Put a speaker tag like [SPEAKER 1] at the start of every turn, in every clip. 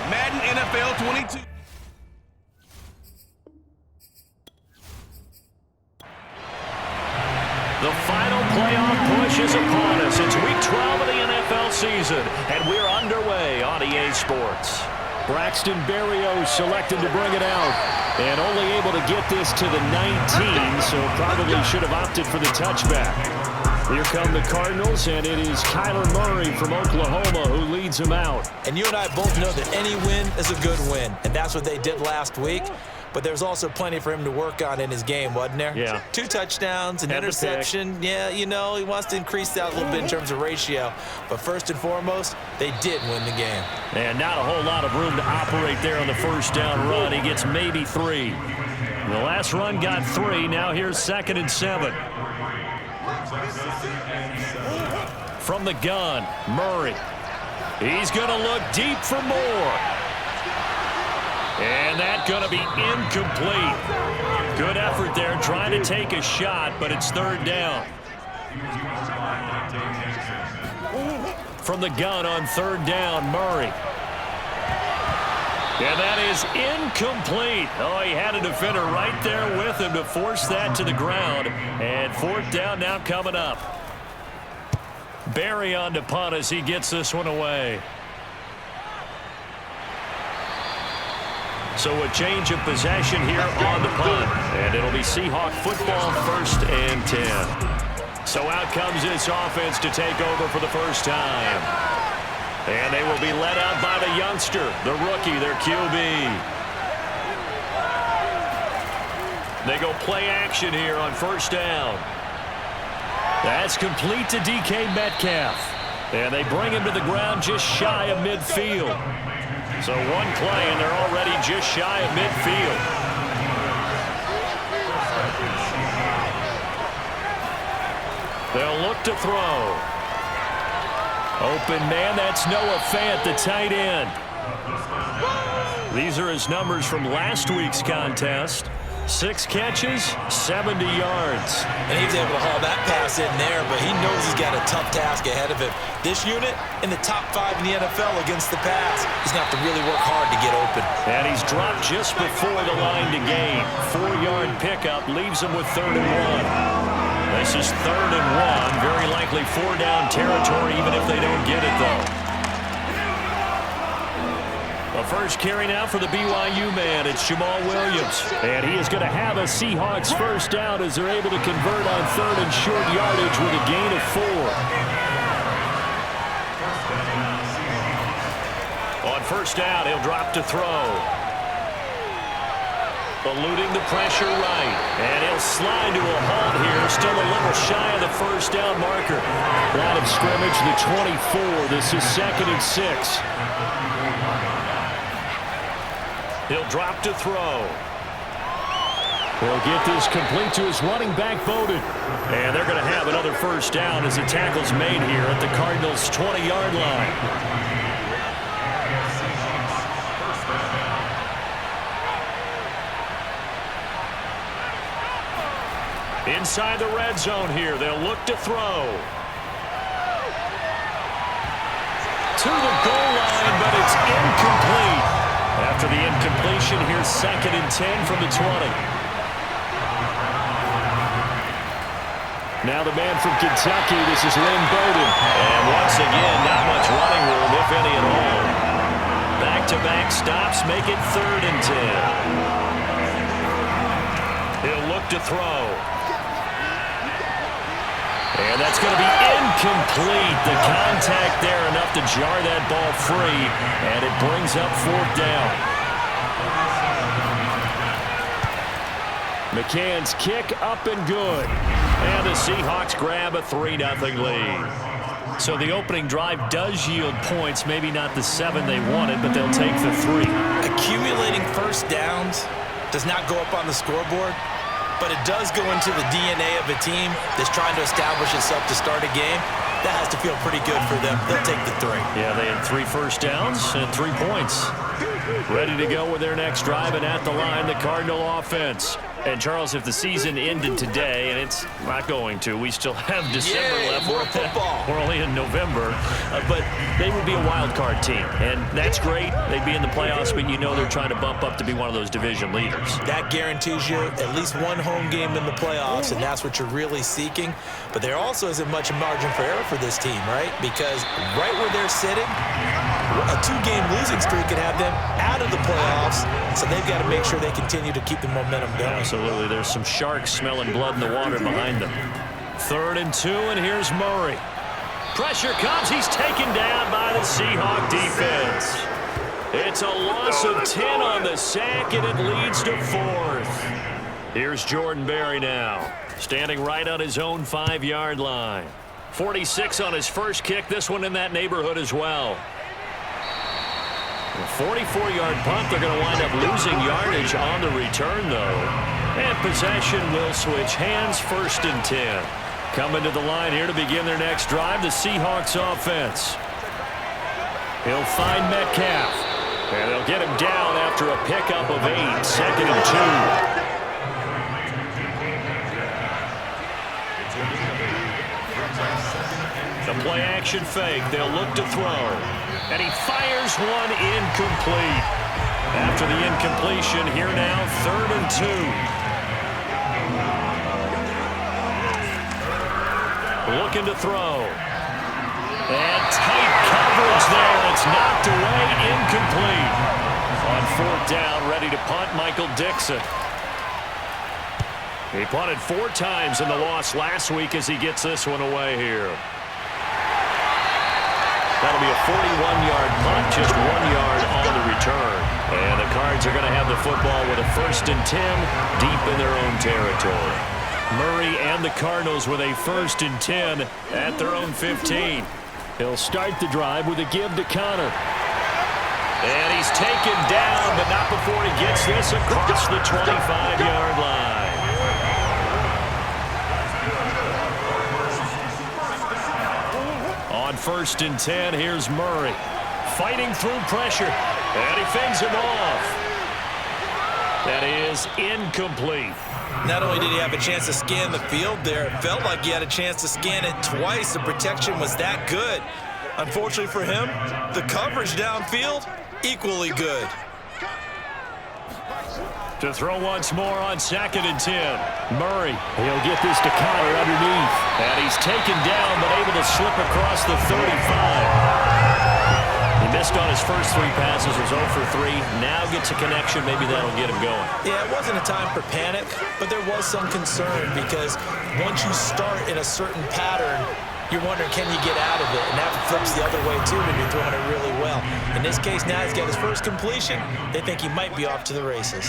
[SPEAKER 1] Madden NFL 22.
[SPEAKER 2] The final playoff push is upon us. It's week 12 of the NFL season, and we're underway on EA Sports. Braxton Berrios selected to bring it out, and only able to get this to the 19, so probably should have opted for the touchback. Here come the Cardinals, and it is Kyler Murray from Oklahoma who leads them out.
[SPEAKER 3] And you and I both know that any win is a good win, and that's what they did last week. But there's also plenty for him to work on in his game, wasn't there?
[SPEAKER 2] Yeah.
[SPEAKER 3] 2 touchdowns, an interception. Yeah, you know, he wants to increase that a little bit in terms of ratio. But first and foremost, they did win the game.
[SPEAKER 2] And not a whole lot of room to operate there on the first down run. He gets maybe 3. The last run got 3. Now here's 2nd and 7. From the gun, Murray. He's going to look deep for more. And that's going to be incomplete. Good effort there trying to take a shot, but it's 3rd down. From the gun on 3rd down, Murray. And that is incomplete. Oh, he had a defender right there with him to force that to the ground. And 4th down now coming up. Barry on to punt as he gets this one away. So a change of possession here on the punt. And it'll be Seahawk football, 1st and 10. So out comes this offense to take over for the first time. And they will be led out by the youngster, the rookie, their QB. They go play action here on 1st down. That's complete to DK Metcalf. And they bring him to the ground just shy of midfield. So one play, and they're already just shy of midfield. They'll look to throw. Open man, that's Noah Fant, the tight end. These are his numbers from last week's contest. 6 catches, 70 yards.
[SPEAKER 3] And he was able to haul that pass in there, but he knows he's got a tough task ahead of him. This unit in the top 5 in the NFL against the pass. He's going to have to really work hard to get open.
[SPEAKER 2] And he's dropped just before the line to gain. 4-yard pickup leaves him with 3rd and 1. This is 3rd and 1. Very likely 4-down territory, even if they don't get it, though. The first carry now for the BYU man. It's Jamal Williams. And he is going to have a Seahawks first down as they're able to convert on 3rd and short yardage with a gain of 4. On 1st down, he'll drop to throw. Eluding the pressure right. And he'll slide to a halt here. Still a little shy of the 1st down marker. Line of scrimmage, the 24. This is 2nd and 6. He'll drop to throw. He'll get this complete to his running back, Bowden. And they're going to have another first down as the tackle's made here at the Cardinals' 20-yard line. Inside the red zone here, they'll look to throw. To the goal line, but it's incomplete. After the incompletion, here's 2nd and 10 from the 20. Now the man from Kentucky, this is Lynn Bowden. And once again, not much running room, if any at all. Back-to-back stops make it 3rd and 10. He'll look to throw. And that's going to be incomplete. The contact there enough to jar that ball free. And it brings up 4th down. McCann's kick up and good. And the Seahawks grab a 3-0 lead. So the opening drive does yield points. Maybe not the 7 they wanted, but they'll take the 3.
[SPEAKER 3] Accumulating first downs does not go up on the scoreboard, but it does go into the DNA of a team that's trying to establish itself to start a game. That has to feel pretty good for them. They'll take the 3.
[SPEAKER 2] Yeah, they had 3 first downs and 3 points. Ready to go with their next drive, and at the line, the Cardinal offense. And, Charles, if the season ended today, and it's not going to, we still have December left.
[SPEAKER 3] More football.
[SPEAKER 2] We're only in November. But they would be a wild card team, and that's great. They'd be in the playoffs, but you know they're trying to bump up to be one of those division leaders.
[SPEAKER 3] That guarantees you at least one home game in the playoffs, and that's what you're really seeking. But there also isn't much margin for error for this team, right? Because right where they're sitting, a 2-game losing streak could have them out of the playoffs, so they've got to make sure they continue to keep the momentum going.
[SPEAKER 2] Absolutely. There's some sharks smelling blood in the water behind them. 3rd and 2, and here's Murray. Pressure comes. He's taken down by the Seahawk defense. It's a loss of 10 on the sack, and it leads to 4th. Here's Jordan Berry now, standing right on his own 5-yard line. 46 on his first kick. This one in that neighborhood as well. A 44-yard punt. They're going to wind up losing yardage on the return, though. And possession will switch hands. 1st and 10. Coming to the line here to begin their next drive, the Seahawks offense. He'll find Metcalf. And they'll get him down after a pickup of 8. 2nd and 2. The play-action fake. They'll look to throw. And he fires one incomplete. After the incompletion, here now, 3rd and 2. Looking to throw. And tight coverage there. It's knocked away, incomplete. On 4th down, ready to punt, Michael Dixon. He punted 4 times in the loss last week as he gets this one away here. That'll be a 41-yard punt, just 1 yard on the return. And the Cards are going to have the football with a 1st and 10 deep in their own territory. Murray and the Cardinals with a 1st and 10 at their own 15. He'll start the drive with a give to Connor. And he's taken down, but not before he gets this across the 25-yard line. On 1st and 10, here's Murray. Fighting through pressure. And he fends him off. That is incomplete.
[SPEAKER 3] Not only did he have a chance to scan the field there, it felt like he had a chance to scan it twice. The protection was that good. Unfortunately for him, the coverage downfield, equally good.
[SPEAKER 2] To throw once more on 2nd and 10. Murray, he'll get this to Connor underneath. And he's taken down, but able to slip across the 35. He missed on his first 3 passes, was 0 for 3. Now gets a connection, maybe that'll get him going.
[SPEAKER 3] Yeah, it wasn't a time for panic, but there was some concern because once you start in a certain pattern, you're wondering, can you get out of it? And that flips the other way, too, when you're throwing it really well. In this case, now he's got his first completion. They think he might be off to the races.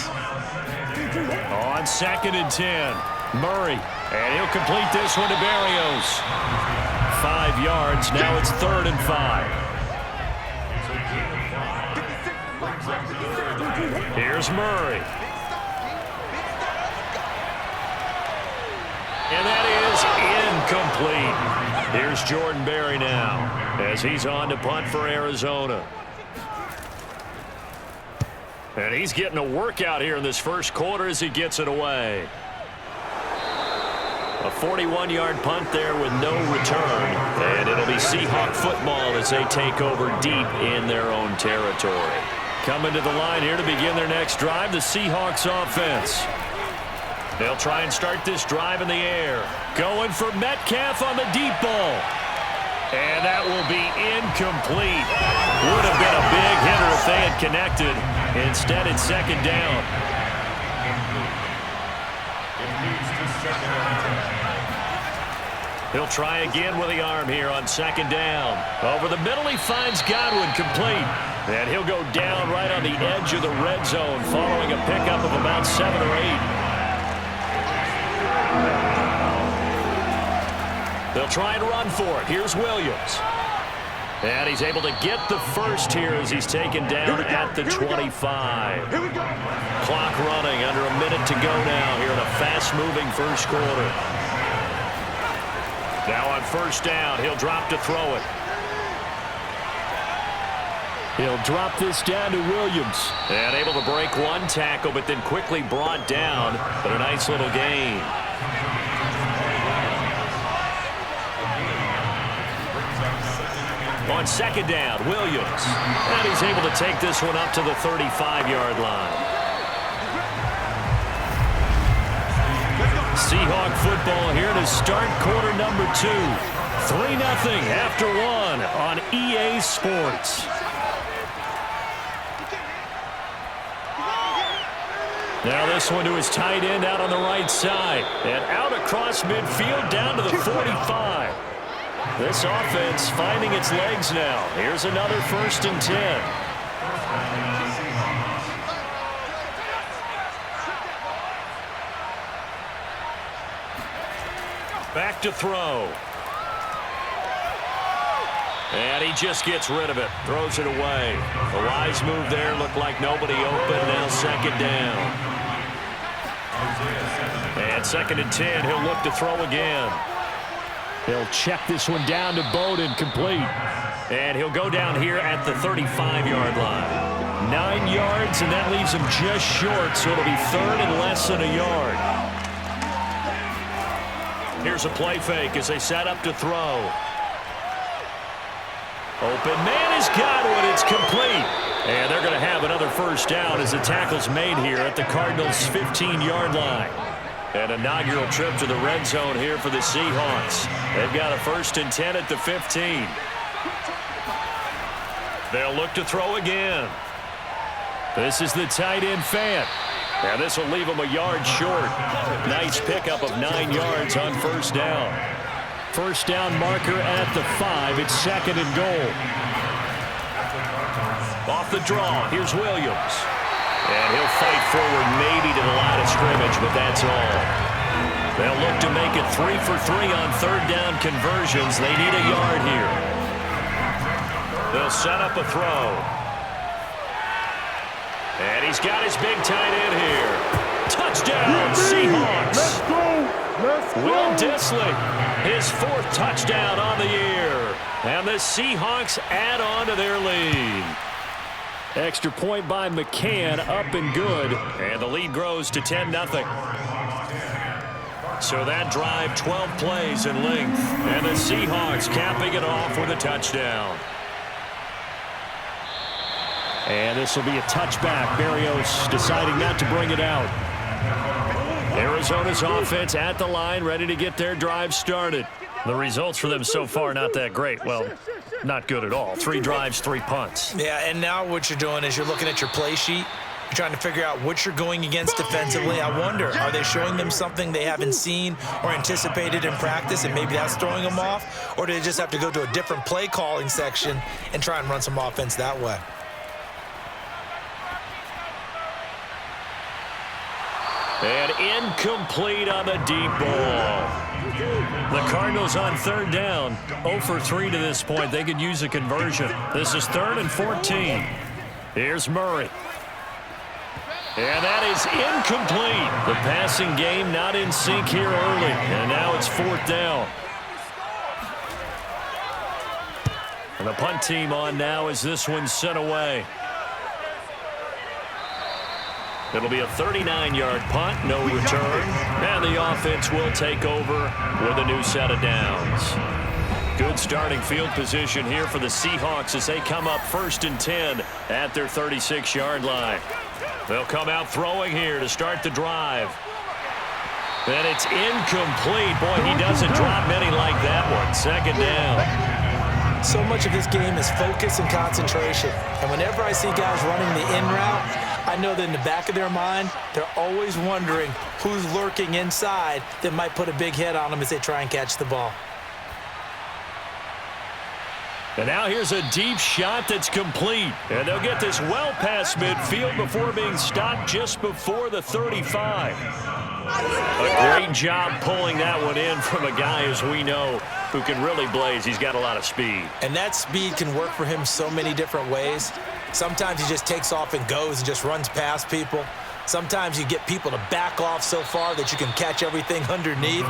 [SPEAKER 2] On 2nd and 10, Murray, and he'll complete this one to Berrios. 5 yards, now it's 3rd and 5. Here's Murray. And that is incomplete. Here's Jordan Berry now as he's on to punt for Arizona. And he's getting a workout here in this first quarter as he gets it away. A 41-yard punt there with no return. And it'll be Seahawk football as they take over deep in their own territory. Coming to the line here to begin their next drive, the Seahawks offense. They'll try and start this drive in the air. Going for Metcalf on the deep ball. And that will be incomplete. Would have been a big hitter if they had connected. Instead, it's 2nd down. He'll try again with the arm here on 2nd down. Over the middle, he finds Godwin complete. And he'll go down right on the edge of the red zone following a pickup of about 7 or 8. They'll try and run for it. Here's Williams. And he's able to get the first here as he's taken down at the 25. Clock running, under a minute to go now here in a fast-moving first quarter. Now on 1st down, he'll drop to throw it. He'll drop this down to Williams. And able to break one tackle, but then quickly brought down. But a nice little gain. On second down, Williams. And he's able to take this one up to the 35-yard line. Seahawk football here to start quarter number 2. 3-0 after 1 on EA Sports. Now this one to his tight end out on the right side. And out across midfield down to the 45. This offense finding its legs now. Here's another 1st and 10. Back to throw. And he just gets rid of it. Throws it away. A wise move there. Looked like nobody open. Now second down. And 2nd and 10. He'll look to throw again. He'll check this one down to Bowden, complete. And he'll go down here at the 35-yard line. 9 yards, and that leaves him just short, so it'll be 3rd and less than a yard. Here's a play fake as they set up to throw. Open man has got one. It's complete. And they're going to have another 1st down as the tackle's made here at the Cardinals' 15-yard line. An inaugural trip to the red zone here for the Seahawks. They've got a 1st and 10 at the 15. They'll look to throw again. This is the tight end Fant. And this will leave him a yard short. Nice pickup of 9 yards on 1st down. 1st down marker at the 5. It's 2nd and goal. Off the draw, here's Williams. And he'll fight forward maybe to the line of scrimmage, but that's all. They'll look to make it 3 for 3 on 3rd down conversions. They need a yard here. They'll set up a throw. And he's got his big tight end here. Touchdown, Seahawks.
[SPEAKER 1] Let's go. Let's go.
[SPEAKER 2] Will Dissly, his 4th touchdown on the year. And the Seahawks add on to their lead. Extra point by McCann, up and good. And the lead grows to 10-0. So that drive, 12 plays in length. And the Seahawks capping it off with a touchdown. And this will be a touchback. Berrios deciding not to bring it out. Arizona's offense at the line, ready to get their drive started. The results for them so far not that great. Well, not good at all. 3 drives, 3 punts.
[SPEAKER 3] Yeah, and now what you're doing is you're looking at your play sheet. You're trying to figure out what you're going against defensively. I wonder, are they showing them something they haven't seen or anticipated in practice, and maybe that's throwing them off? Or do they just have to go to a different play calling section and try and run some offense that way?
[SPEAKER 2] And incomplete on the deep ball. The Cardinals on 3rd down. 0 for 3 to this point. They could use a conversion. This is 3rd and 14. Here's Murray. And that is incomplete. The passing game not in sync here early. And now it's 4th down. And the punt team on now as this one's sent away. It'll be a 39-yard punt, no return. And the offense will take over with a new set of downs. Good starting field position here for the Seahawks as they come up 1st and 10 at their 36-yard line. They'll come out throwing here to start the drive. And it's incomplete. Boy, he doesn't drop many like that one. 2nd down.
[SPEAKER 3] So much of this game is focus and concentration. And whenever I see guys running the in route, I know that in the back of their mind, they're always wondering who's lurking inside that might put a big hit on them as they try and catch the ball.
[SPEAKER 2] And now here's a deep shot that's complete. And they'll get this well past midfield before being stopped just before the 35. A great job pulling that one in from a guy, as we know, who can really blaze. He's got a lot of speed.
[SPEAKER 3] And that speed can work for him so many different ways. Sometimes he just takes off and goes and just runs past people. Sometimes you get people to back off so far that you can catch everything underneath.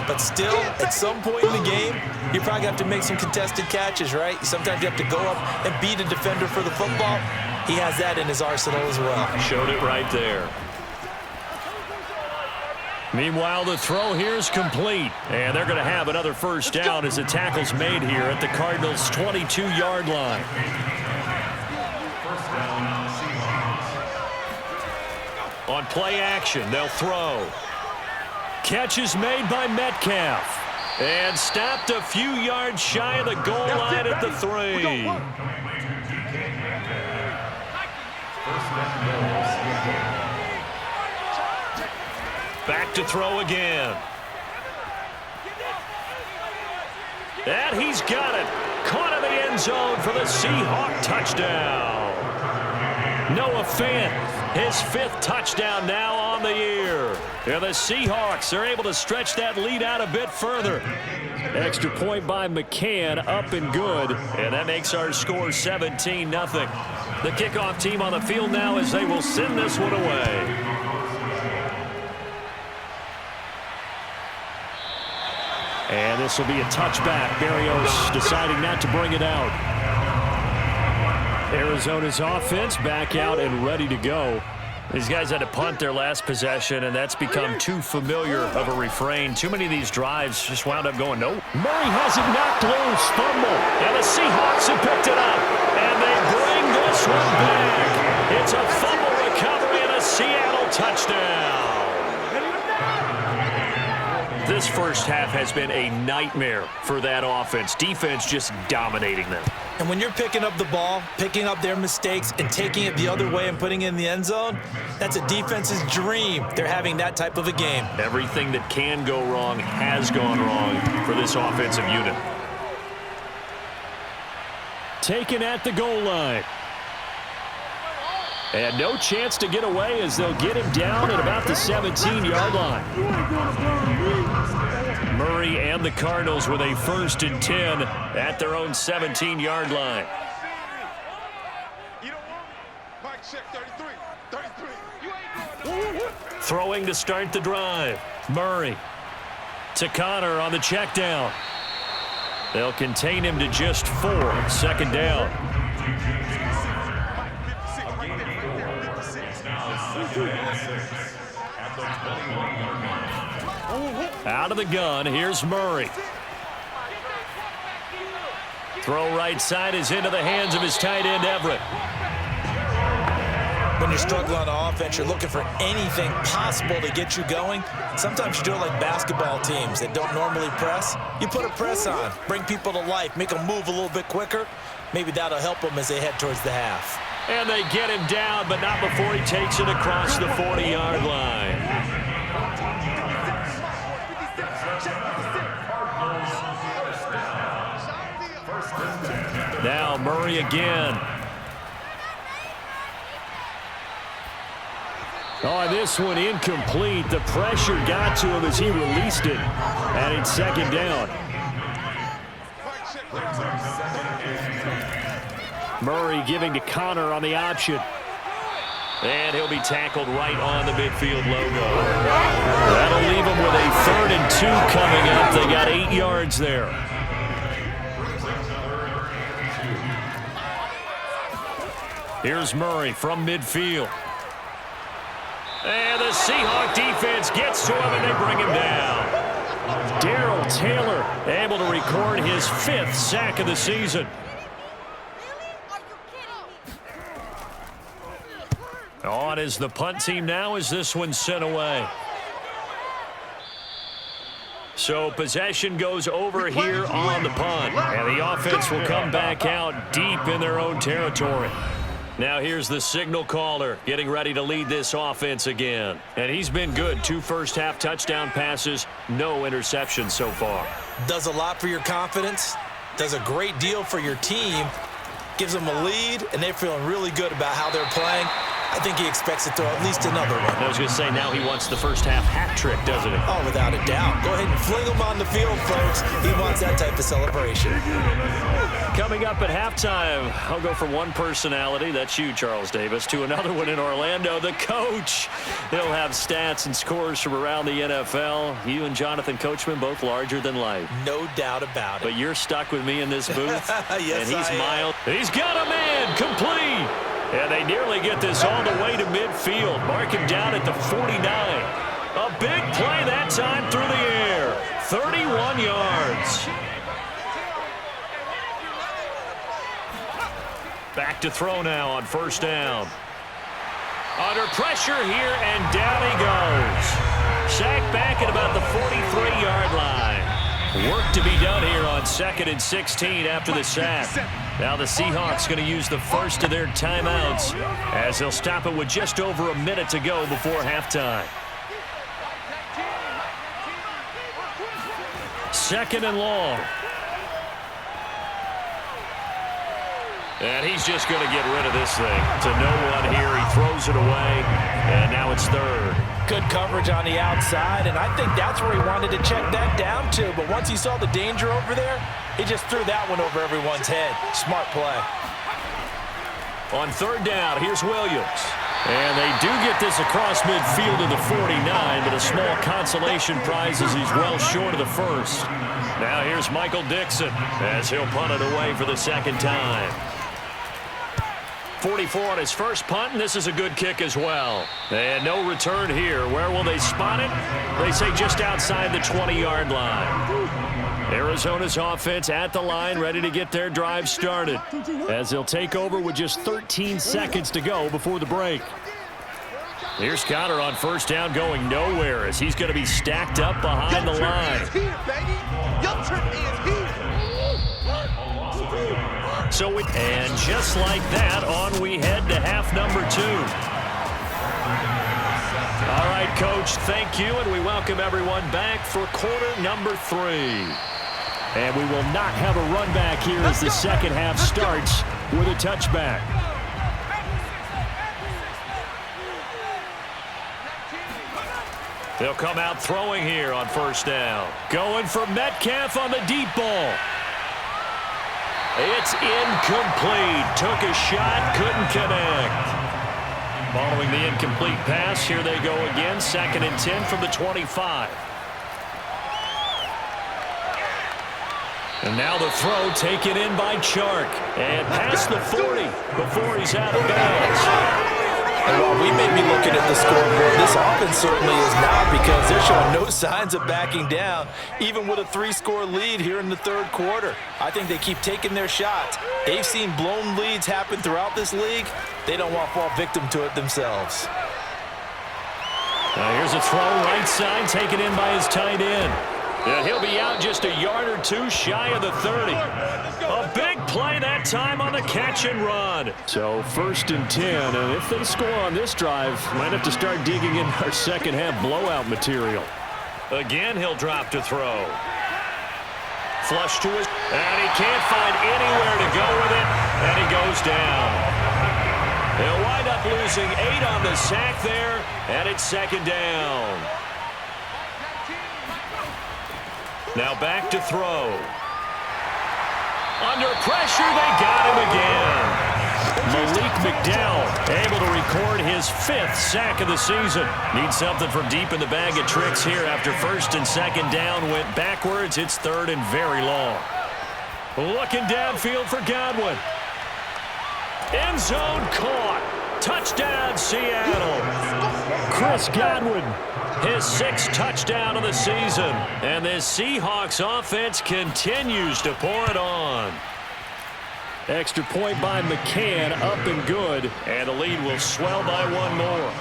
[SPEAKER 3] But still, at some point in the game, you probably have to make some contested catches, right? Sometimes you have to go up and beat a defender for the football. He has that in his arsenal as well.
[SPEAKER 2] Showed it right there. Meanwhile, the throw here is complete. And they're going to have another first down as the tackle's made here at the Cardinals' 22-yard line. On play action, they'll throw. Catch is made by Metcalf. And stopped a few yards shy of the goal line at the 3. Back to throw again. And he's got it. Caught in the end zone for the Seahawks touchdown. Noah Fant, his 5th touchdown now on the year. And the Seahawks are able to stretch that lead out a bit further. Extra point by McCann, up and good. And that makes our score 17-0. The kickoff team on the field now as they will send this one away. And this will be a touchback. Berrios deciding not to bring it out. Arizona's offense back out and ready to go. These guys had to punt their last possession, and that's become too familiar of a refrain. Too many of these drives just wound up going, nope. Murray has it knocked loose, fumble, and the Seahawks have picked it up, and they bring this one back. It's a fumble recovery and a Seattle touchdown. This first half has been a nightmare for that offense. Defense just dominating them.
[SPEAKER 3] And when you're picking up the ball, picking up their mistakes, and taking it the other way and putting it in the end zone, that's a defense's dream. They're having that type of a game.
[SPEAKER 2] Everything that can go wrong has gone wrong for this offensive unit. Taken at the goal line. And no chance to get away as they'll get him down at about the 17-yard line. Murray and the Cardinals with a 1st and 10 at their own 17-yard line. Throwing to start the drive. Murray to Connor on the check down. They'll contain him to just 4. 2nd down. Out of the gun, here's Murray. Throw right side is into the hands of his tight end, Everett.
[SPEAKER 3] When you're struggling on offense, you're looking for anything possible to get you going. Sometimes you do it like basketball teams that don't normally press. You put a press on, bring people to life, make them move a little bit quicker. Maybe that'll help them as they head towards the half.
[SPEAKER 2] And they get him down, but not before he takes it across the 40-yard line. Now Murray again. Oh, this one incomplete. The pressure got to him as he released it. And it's 2nd down. Murray giving to Connor on the option. And he'll be tackled right on the midfield logo. That'll leave him with a 3rd and 2 coming up. They got 8 yards there. Here's Murray from midfield. And the Seahawk defense gets to him, and they bring him down. Darrell Taylor able to record his 5th sack of the season. On is the punt team now as this one's sent away. So possession goes over here on the punt, and the offense will come back out deep in their own territory. Now here's the signal caller getting ready to lead this offense again. And he's been good. 2 first-half touchdown passes, no interceptions so far.
[SPEAKER 3] Does a lot for your confidence, does a great deal for your team, gives them a lead, and they're feeling really good about how they're playing. I think he expects to throw at least another one.
[SPEAKER 2] I was going to say, now he wants the first half hat trick, doesn't he?
[SPEAKER 3] Oh, without a doubt. Go ahead and fling him on the field, folks. He wants that type of celebration.
[SPEAKER 2] Coming up at halftime, I'll go from one personality, that's you, Charles Davis, to another one in Orlando, the coach. He'll have stats and scores from around the NFL. You and Jonathan Coachman, both larger than life.
[SPEAKER 3] No doubt about it.
[SPEAKER 2] But you're stuck with me in this booth.
[SPEAKER 3] Yes,
[SPEAKER 2] and he's mild. He's got a man, complete. And they nearly get this all the way to midfield. Mark him down at the 49. A big play that time through the air. 31 yards. Back to throw now on first down. Under pressure here, and down he goes. Sacked back at about the 43-yard line. Work to be done here on 2nd and 16 after the sack. Now the Seahawks going to use the first of their timeouts as they'll stop it with just over a minute to go before halftime. 2nd and long. And he's just going to get rid of this thing. To no one here. He throws it away. And now it's 3rd.
[SPEAKER 3] Good coverage on the outside, and I think that's where he wanted to check that down to. But once he saw the danger over there, he just threw that one over everyone's head. Smart play.
[SPEAKER 2] On 3rd down, here's Williams. And they do get this across midfield to the 49, but a small consolation prize as he's well short of the first. Now here's Michael Dixon as he'll punt it away for the 2nd time. 44 on his first punt, and this is a good kick as well. And no return here. Where will they spot it? They say just outside the 20-yard line. Arizona's offense at the line, ready to get their drive started, as they'll take over with just 13 seconds to go before the break. Here's Conner on first down, going nowhere as he's going to be stacked up behind the line. And just like that, on we head to half number 2. All right, Coach, thank you, and we welcome everyone back for quarter number 3. And we will not have a run back here as the second half starts with a touchback. They'll come out throwing here on first down. Going for Metcalf on the deep ball. It's incomplete. Took a shot, couldn't connect. Following the incomplete pass, here they go again. 2nd and 10 from the 25. And now the throw taken in by Chark. And past the 40 before he's out of bounds.
[SPEAKER 3] And while we may be looking at the scoreboard, this offense certainly is not, because they're showing no signs of backing down, even with a 3-score lead here in the 3rd quarter. I think they keep taking their shots. They've seen blown leads happen throughout this league. They don't want to fall victim to it themselves.
[SPEAKER 2] Now here's a throw right side, taken in by his tight end. And he'll be out just a yard or two shy of the 30. A big play that time on the catch and run. So 1st and 10, and if they score on this drive, might have to start digging in our second half blowout material. Again, he'll drop to throw. Flush to his, and he can't find anywhere to go with it, and he goes down. He'll wind up losing 8 on the sack there, and it's 2nd down. Now back to throw. Under pressure, they got him again. Malik McDowell able to record his 5th sack of the season. Needs something from deep in the bag of tricks here after 1st and 2nd down went backwards. It's 3rd and very long. Looking downfield for Godwin. End zone caught. Touchdown, Seattle. Chris Godwin, his 6th touchdown of the season. And this Seahawks offense continues to pour it on. Extra point by McCann, up and good. And the lead will swell by 1 more.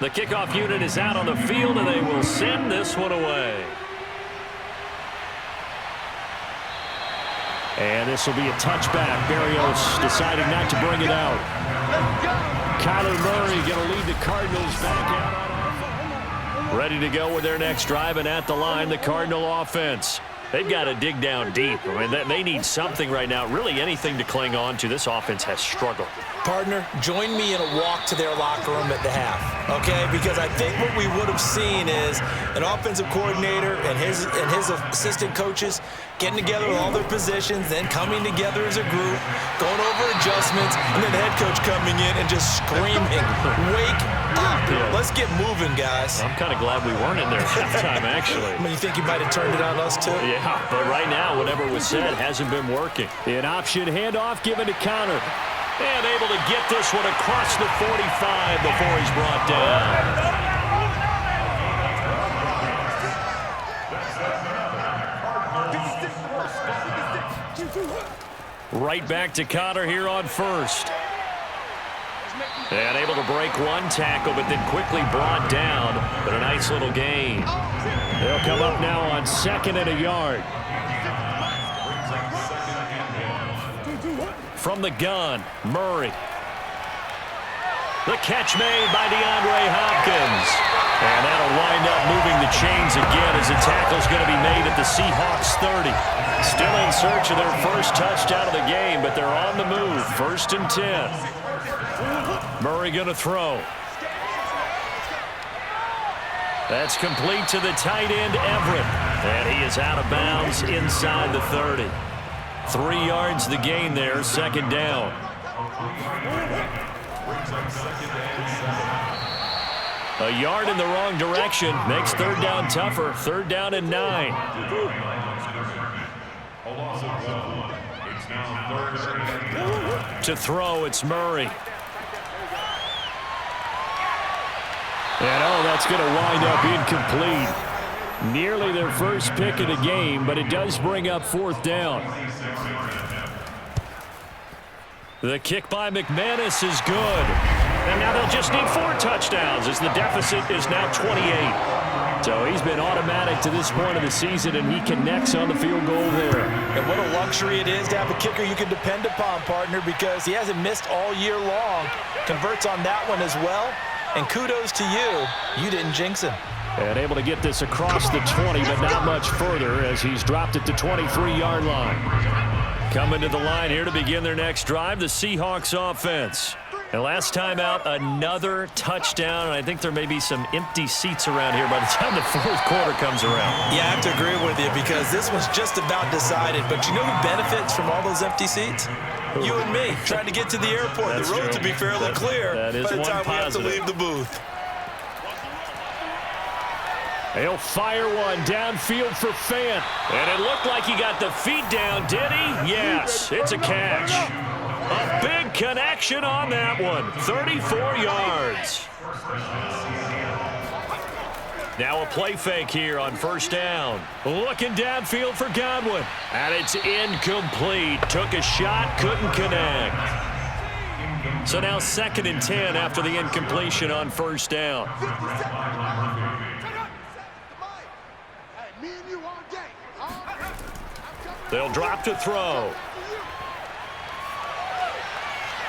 [SPEAKER 2] The kickoff unit is out on the field, and they will send this one away. And this will be a touchback. Berrios deciding not to bring it out. Kyler Murray going to lead the Cardinals back out on offense. Ready to go with their next drive, and at the line, the Cardinal offense. They've got to dig down deep. I mean, they need something right now, really anything to cling on to. This offense has struggled.
[SPEAKER 3] Partner, join me in a walk to their locker room at the half, okay? Because I think what we would have seen is an offensive coordinator and his assistant coaches getting together with all their positions, then coming together as a group, going over adjustments, and then the head coach coming in and just screaming, "Wake up! Let's get moving, guys."
[SPEAKER 2] I'm kind of glad we weren't in there at halftime, actually.
[SPEAKER 3] I mean, you think he might have turned it on us, too?
[SPEAKER 2] Yeah, but right now, whatever was said hasn't been working. An option handoff given to Connor. And able to get this one across the 45 before he's brought down. Right back to Connor here on first. And able to break one tackle, but then quickly brought down. But a nice little gain. They'll come up now on 2nd and a yard. From the gun, Murray. The catch made by DeAndre Hopkins. And that'll wind up moving the chains again as the tackle's going to be made at the Seahawks 30. Still in search of their first touchdown of the game, but they're on the move. 1st and 10. Murray going to throw. That's complete to the tight end, Everett. And he is out of bounds inside the 30. 3 yards the gain there, 2nd down. A yard in the wrong direction makes 3rd down tougher. 3rd down and 9. To throw, it's Murray. And that's going to wind up incomplete. Nearly their first pick of the game, but it does bring up 4th down. The kick by McManus is good. And now they'll just need 4 touchdowns as the deficit is now 28. So he's been automatic to this point of the season, and he connects on the field goal there.
[SPEAKER 3] And what a luxury it is to have a kicker you can depend upon, partner, because he hasn't missed all year long. Converts on that one as well. And kudos to you. You didn't jinx him.
[SPEAKER 2] And able to get this across the 20, but not much further as he's dropped it to 23-yard line. Coming to the line here to begin their next drive, the Seahawks offense. And last time out, another touchdown, and I think there may be some empty seats around here by the time the 4th quarter comes around.
[SPEAKER 3] Yeah, I have to agree with you because this one's just about decided. But you know who benefits from all those empty seats? You and me, trying to get to the airport.
[SPEAKER 2] That's
[SPEAKER 3] the road
[SPEAKER 2] true.
[SPEAKER 3] to be fairly clear
[SPEAKER 2] that is
[SPEAKER 3] by the time
[SPEAKER 2] one
[SPEAKER 3] we have to
[SPEAKER 2] positive.
[SPEAKER 3] leave the booth.
[SPEAKER 2] He'll fire one downfield for Fant. And it looked like he got the feet down, did he? Yes, it's a catch. A big connection on that one. 34 yards. Now a play fake here on 1st down. Looking downfield for Godwin. And it's incomplete. Took a shot, couldn't connect. So now 2nd and 10 after the incompletion on 1st down. They'll drop to throw.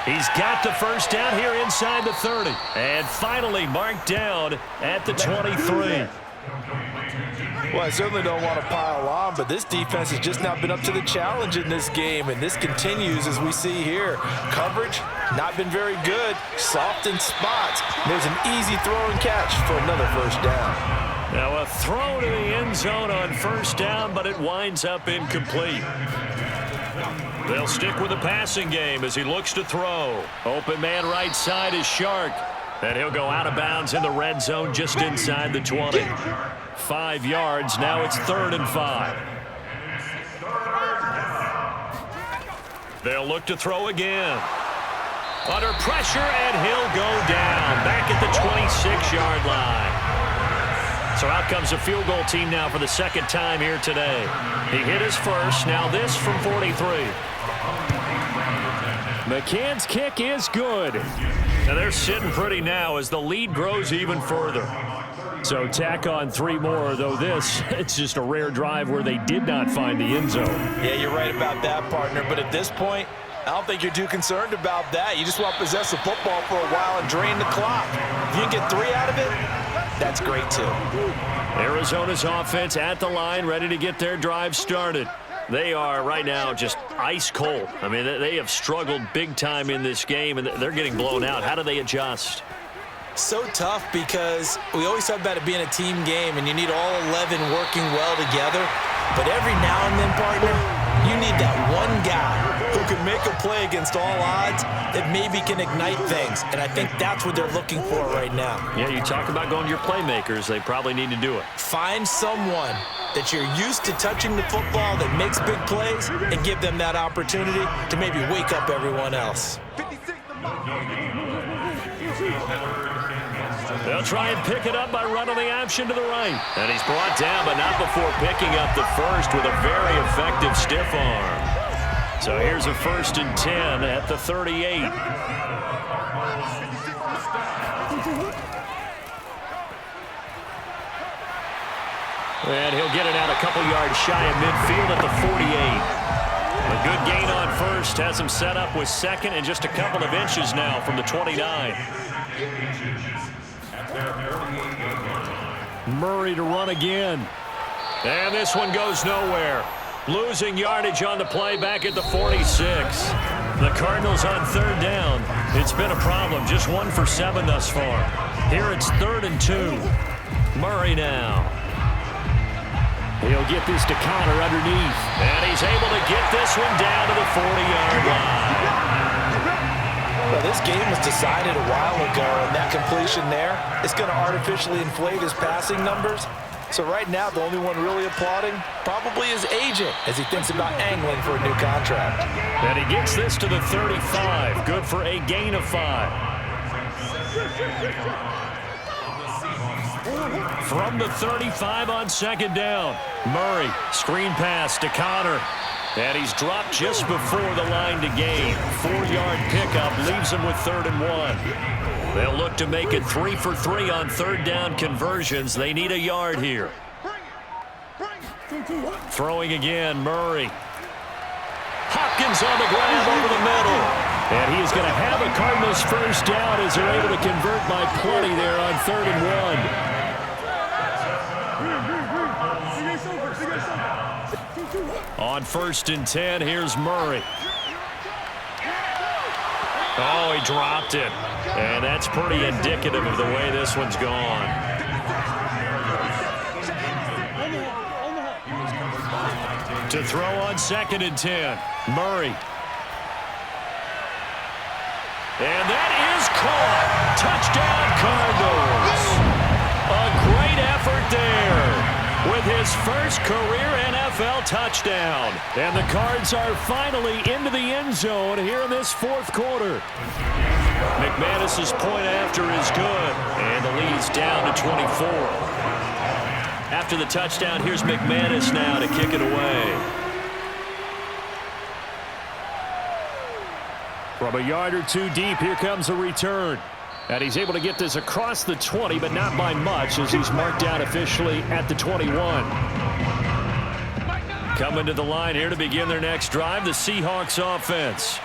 [SPEAKER 2] He's got the 1st down here inside the 30. And finally marked down at the 23.
[SPEAKER 3] Well, I certainly don't want to pile on, but this defense has just not been up to the challenge in this game, and this continues as we see here. Coverage, not been very good. Soft in spots. There's an easy throw and catch for another 1st down.
[SPEAKER 2] Now a throw to the end zone on 1st down, but it winds up incomplete. They'll stick with the passing game as he looks to throw. Open man right side is Shark. And he'll go out of bounds in the red zone just inside the 20. 5 yards. Now it's 3rd and 5. They'll look to throw again. Under pressure, and he'll go down. Back at the 26-yard line. So out comes a field goal team now for the 2nd time here today. He hit his first. Now this from 43. McCann's kick is good. Now they're sitting pretty now as the lead grows even further. So tack on 3 more, though this, it's just a rare drive where they did not find the end zone.
[SPEAKER 3] Yeah, you're right about that, partner. But at this point, I don't think you're too concerned about that. You just want to possess the football for a while and drain the clock. If you can get 3 out of it, that's great too.
[SPEAKER 2] Arizona's offense at the line, ready to get their drive started. They are right now just ice cold. I mean, they have struggled big time in this game, and they're getting blown out. How do they adjust?
[SPEAKER 3] So tough because we always talk about it being a team game, and you need all 11 working well together. But every now and then, partner, you need that one guy who can make a play against all odds that maybe can ignite things. And I think that's what they're looking for right now.
[SPEAKER 2] Yeah, you talk about going to your playmakers. They probably need to do it.
[SPEAKER 3] Find someone that you're used to touching the football that makes big plays and give them that opportunity to maybe wake up everyone else.
[SPEAKER 2] They'll try and pick it up by running the option to the right. And he's brought down, but not before picking up the first with a very effective stiff arm. So here's a 1st and 10 at the 38. And he'll get it out a couple yards shy of midfield at the 48. A good gain on first has him set up with second and just a couple of inches now from the 29. Murray to run again. And this one goes nowhere. Losing yardage on the play back at the 46. The Cardinals on 3rd down. It's been a problem. Just 1 for 7 thus far. Here it's 3rd and 2. Murray now. He'll get this to Connor underneath. And he's able to get this one down to the 40-yard line.
[SPEAKER 3] Well, this game was decided a while ago, and that completion there is going to artificially inflate his passing numbers. So right now, the only one really applauding probably his agent as he thinks about angling for a new contract.
[SPEAKER 2] And he gets this to the 35. Good for a gain of 5. From the 35 on 2nd down. Murray, screen pass to Connor. And he's dropped just before the line to gain. 4-yard pickup leaves him with 3rd and 1. They'll look to make it 3 for 3 on 3rd down conversions. They need a yard here. Throwing again, Murray. Hopkins on the ground over the middle. And he is going to have a Cardinals 1st down as they're able to convert by plenty there on 3rd and 1. On 1st and 10, here's Murray. Oh, he dropped it. And that's pretty indicative of the way this one's gone. To throw on 2nd and 10, Murray. And that is caught. Touchdown, Cardinals. A great effort there with his first career NFL touchdown. And the Cards are finally into the end zone here in this 4th quarter. McManus's point after is good, and the lead's down to 24. After the touchdown, here's McManus now to kick it away. From a yard or 2 deep, here comes a return. And he's able to get this across the 20, but not by much as he's marked down officially at the 21. Coming to the line here to begin their next drive, the Seahawks offense.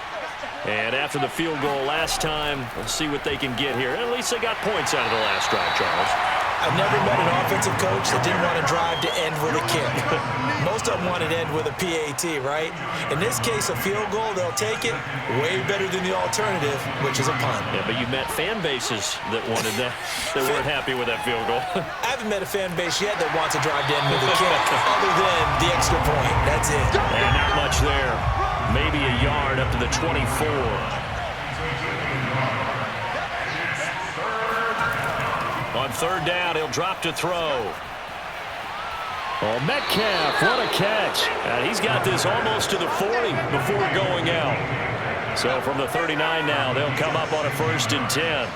[SPEAKER 2] And after the field goal last time, we'll see what they can get here. At least they got points out of the last drive, Charles.
[SPEAKER 3] I've never met an offensive coach that didn't want to drive to end with a kick. Most of them wanted to end with a PAT, right? In this case, a field goal, they'll take it. Way better than the alternative, which is a punt.
[SPEAKER 2] Yeah, but you met fan bases that wanted that, that weren't happy with that field goal.
[SPEAKER 3] I haven't met a fan base yet that wants to drive to end with a kick, other than the extra point. That's it.
[SPEAKER 2] And not much there. Maybe a yard up to the 24. On 3rd down, he'll drop to throw. Oh, Metcalf, what a catch. And he's got this almost to the 40 before going out. So from the 39 now, they'll come up on a 1st and 10.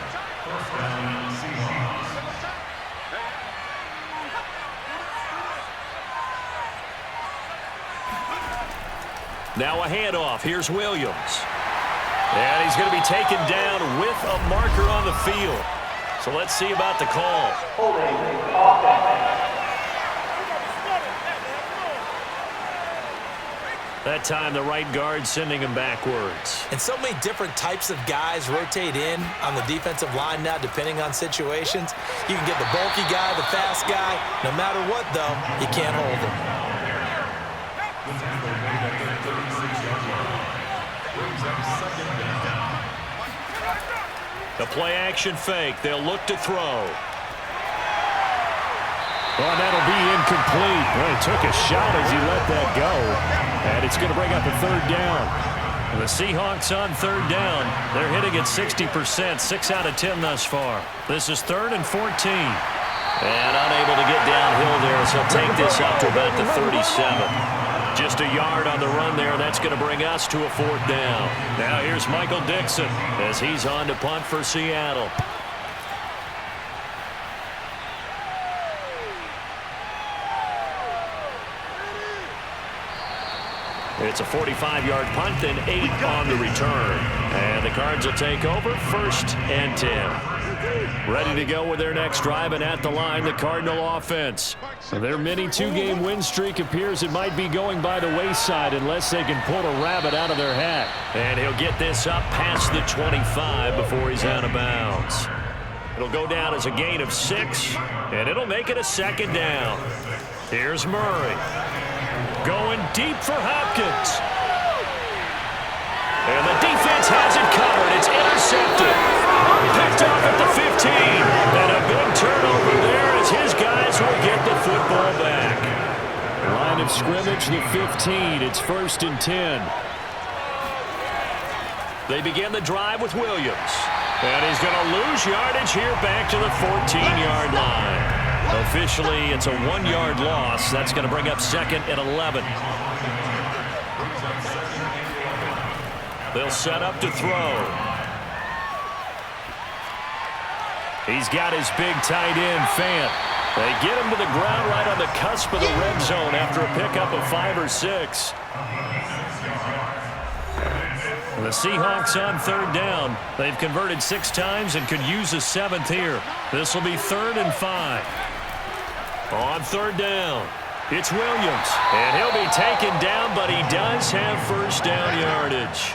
[SPEAKER 2] Now a handoff. Here's Williams. And he's going to be taken down with a marker on the field. So let's see about the call. That time the right guard sending him backwards.
[SPEAKER 3] And so many different types of guys rotate in on the defensive line now depending on situations. You can get the bulky guy, the fast guy. No matter what, though, you can't hold him.
[SPEAKER 2] The play-action fake. They'll look to throw. Well, that'll be incomplete. Well, he took a shot as he let that go. And it's going to bring up a third down. And the Seahawks on third down. They're hitting at 60%, 6 out of 10 thus far. This is 3rd and 14. And unable to get downhill there, so he'll take this up to about the 37. Just a yard on the run there. That's going to bring us to a 4th down. Now here's Michael Dixon as he's on to punt for Seattle. It's a 45-yard punt, then 8 on the return. And the Cards will take over 1st and 10. Ready to go with their next drive, and at the line, the Cardinal offense. Their mini 2-game win streak appears it might be going by the wayside unless they can pull a rabbit out of their hat. And he'll get this up past the 25 before he's out of bounds. It'll go down as a gain of 6, and it'll make it a 2nd down. Here's Murray. Going deep for Hopkins. And the defense has it covered. It's intercepted. Picked off at the 15. And a big turnover there as his guys will get the football back. Line of scrimmage, the 15. It's 1st and 10. They begin the drive with Williams. And he's going to lose yardage here back to the 14-yard line. Officially, it's a 1-yard loss. That's going to bring up 2nd and 11. They'll set up to throw. He's got his big tight end, Fant. They get him to the ground right on the cusp of the red zone after a pickup of 5 or 6. The Seahawks on 3rd down. They've converted 6 times and could use a 7th here. This will be 3rd and 5. On 3rd down, it's Williams. And he'll be taken down, but he does have 1st down yardage.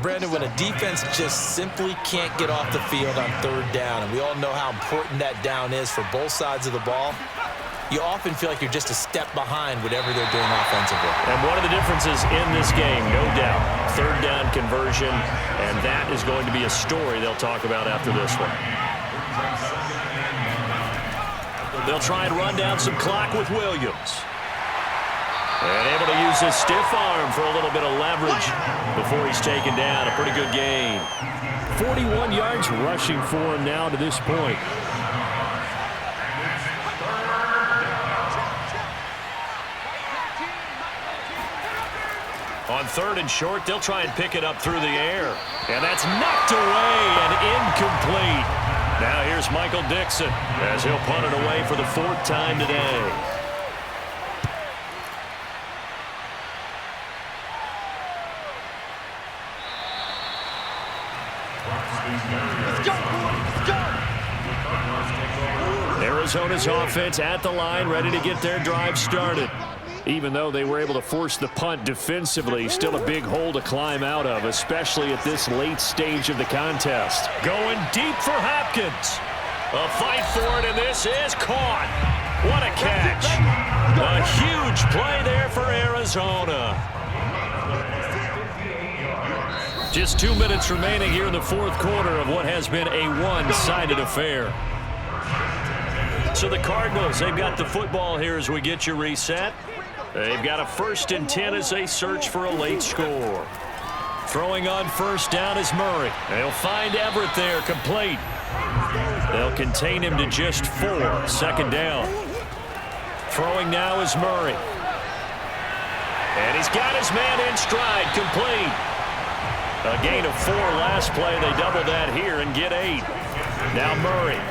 [SPEAKER 3] Brandon, when a defense just simply can't get off the field on 3rd down, and we all know how important that down is for both sides of the ball, you often feel like you're just a step behind whatever they're doing offensively.
[SPEAKER 2] And one of the differences in this game, no doubt, 3rd down conversion, and that is going to be a story they'll talk about after this one. They'll try and run down some clock with Williams. And able to use his stiff arm for a little bit of leverage before he's taken down. A pretty good gain. 41 yards rushing for him now to this point. On 3rd and short, they'll try and pick it up through the air. And that's knocked away and incomplete. Now here's Michael Dixon as he'll punt it away for the 4th time today. Arizona's offense at the line, ready to get their drive started. Even though they were able to force the punt defensively, still a big hole to climb out of, especially at this late stage of the contest. Going deep for Hopkins. A fight for it, and this is caught. What a catch. A huge play there for Arizona. Just 2 minutes remaining here in the 4th quarter of what has been a one-sided affair. So the Cardinals, they've got the football here as we get you reset. They've got a 1st and 10 as they search for a late score. Throwing on 1st down is Murray. They'll find Everett there, complete. They'll contain him to just 4, 2nd down. Throwing now is Murray. And he's got his man in stride, complete. A gain of 4 last play. They double that here and get 8. Now Murray.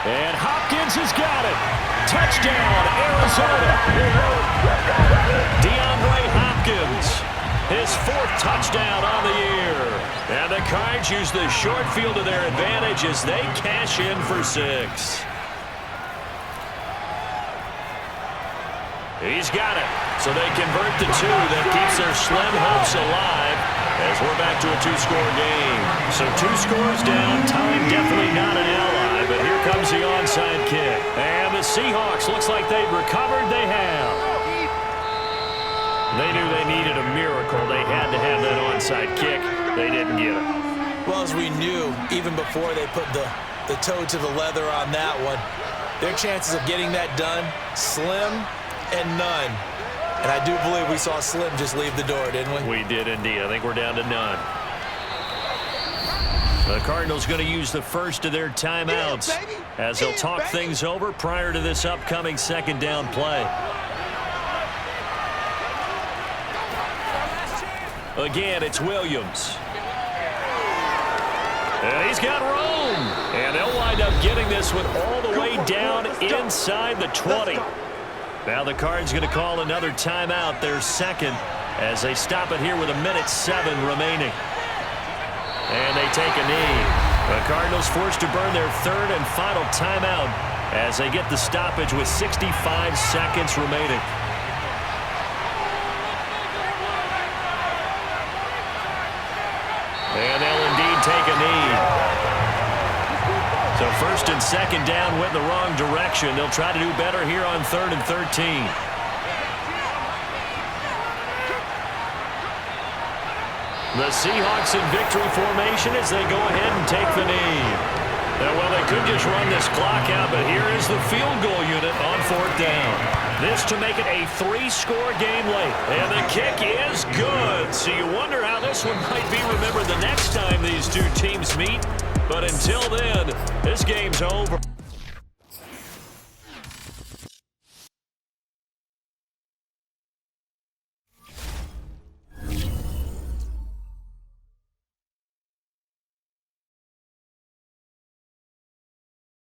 [SPEAKER 2] And Hopkins has got it. Touchdown, Arizona. DeAndre Hopkins, his 4th touchdown on the year. And the Cards use the short field to their advantage as they cash in for 6. He's got it. So they convert the two. That keeps their slim hopes alive as we're back to a two-score game. So 2 scores down. Time definitely not an ally, but here comes the onside kick. And the Seahawks, looks like they've recovered. They have. They knew they needed a miracle. They had to have that onside kick. They didn't get it.
[SPEAKER 3] Well, as we knew, even before they put the toe to the leather on that one, their chances of getting that done, slim and none. And I do believe we saw Slim just leave the door, didn't we?
[SPEAKER 2] We did indeed. I think we're down to none. The Cardinals going to use the first of their timeouts as they'll talk things over prior to this upcoming second down play. Again, it's Williams. And he's got room. And they'll wind up getting this one all the way down inside the 20. Now the Cards going to call another timeout, their second, as they stop it here with 1:07 remaining. And they take a knee. The Cardinals forced to burn their third and final timeout as they get the stoppage with 65 seconds remaining. And they'll indeed take a knee. So first and second down went in the wrong direction. They'll try to do better here on 3rd and 13. The Seahawks in victory formation as they go ahead and take the knee. Now, well, they could just run this clock out, but here is the field goal unit on 4th down. This to make it a 3-score game late. And the kick is good. So you wonder how this one might be remembered the next time these two teams meet. But until then, this game's over.